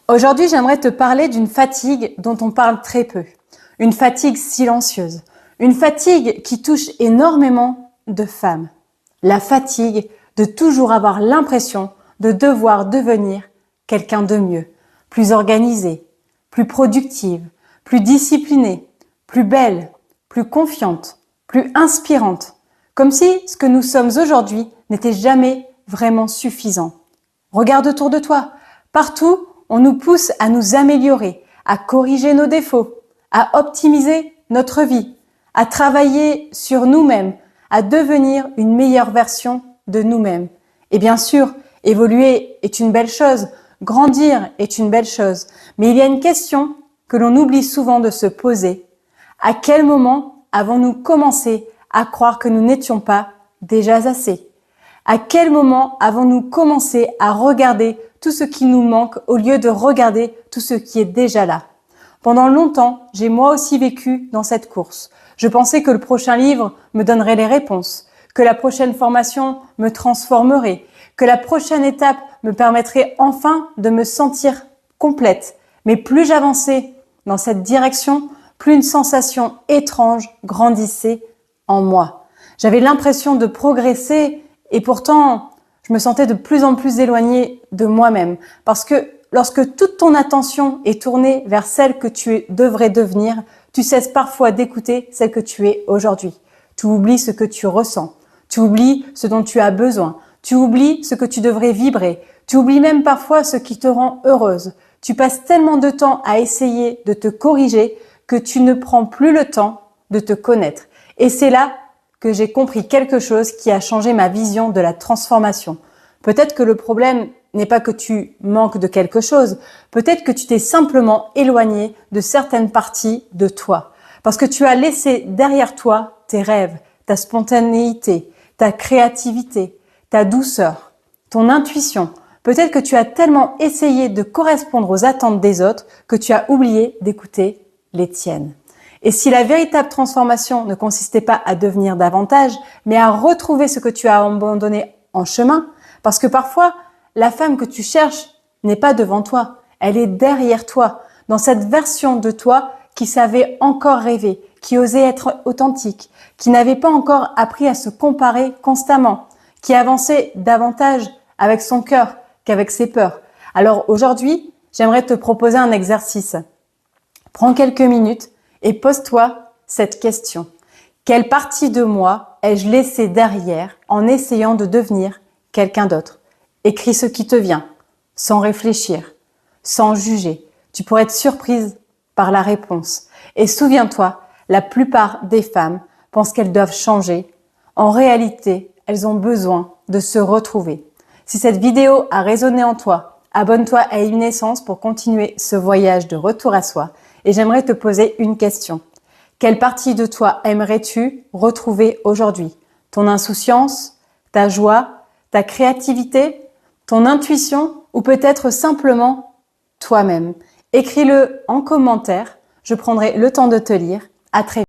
Aujourd'hui, j'aimerais te parler d'une fatigue dont on parle très peu. Une fatigue silencieuse. Une fatigue qui touche énormément de femmes. La fatigue de toujours avoir l'impression de devoir devenir quelqu'un de mieux, plus organisé, plus productive, plus disciplinée, plus belle, plus confiante, plus inspirante. Comme si ce que nous sommes aujourd'hui n'était jamais vraiment suffisant. Regarde autour de toi. Partout, on nous pousse à nous améliorer, à corriger nos défauts, à optimiser notre vie, à travailler sur nous-mêmes, à devenir une meilleure version de nous-mêmes. Et bien sûr, évoluer est une belle chose, grandir est une belle chose. Mais il y a une question que l'on oublie souvent de se poser. À quel moment avons-nous commencé à croire que nous n'étions pas déjà assez ? À quel moment avons-nous commencé à regarder tout ce qui nous manque au lieu de regarder tout ce qui est déjà là ? Pendant longtemps, j'ai moi aussi vécu dans cette course. Je pensais que le prochain livre me donnerait les réponses, que la prochaine formation me transformerait, que la prochaine étape me permettrait enfin de me sentir complète. Mais plus j'avançais dans cette direction, plus une sensation étrange grandissait en moi. J'avais l'impression de progresser et pourtant, je me sentais de plus en plus éloignée de moi-même. Parce que lorsque toute ton attention est tournée vers celle que tu devrais devenir, tu cesses parfois d'écouter celle que tu es aujourd'hui. Tu oublies ce que tu ressens. Tu oublies ce dont tu as besoin. Tu oublies ce que tu devrais vibrer. Tu oublies même parfois ce qui te rend heureuse. Tu passes tellement de temps à essayer de te corriger que tu ne prends plus le temps de te connaître. Et c'est là que j'ai compris quelque chose qui a changé ma vision de la transformation. Peut-être que le problème n'est pas que tu manques de quelque chose. Peut-être que tu t'es simplement éloigné de certaines parties de toi. Parce que tu as laissé derrière toi tes rêves, ta spontanéité, ta créativité, ta douceur, ton intuition. Peut-être que tu as tellement essayé de correspondre aux attentes des autres que tu as oublié d'écouter les tiennes. Et si la véritable transformation ne consistait pas à devenir davantage, mais à retrouver ce que tu as abandonné en chemin, parce que parfois, la femme que tu cherches n'est pas devant toi, elle est derrière toi, dans cette version de toi qui savait encore rêver, qui osait être authentique, qui n'avait pas encore appris à se comparer constamment, qui avançait davantage avec son cœur qu'avec ses peurs. Alors aujourd'hui, j'aimerais te proposer un exercice. Prends quelques minutes et pose-toi cette question. Quelle partie de moi ai-je laissée derrière en essayant de devenir quelqu'un d'autre ? Écris ce qui te vient, sans réfléchir, sans juger. Tu pourrais être surprise par la réponse. Et souviens-toi, la plupart des femmes pensent qu'elles doivent changer. En réalité, elles ont besoin de se retrouver. Si cette vidéo a résonné en toi, abonne-toi à Une Essence pour continuer ce voyage de retour à soi. Et j'aimerais te poser une question. Quelle partie de toi aimerais-tu retrouver aujourd'hui ? Ton insouciance, ta joie, ta créativité, ton intuition ou peut-être simplement toi-même ? Écris-le en commentaire. Je prendrai le temps de te lire. À très vite.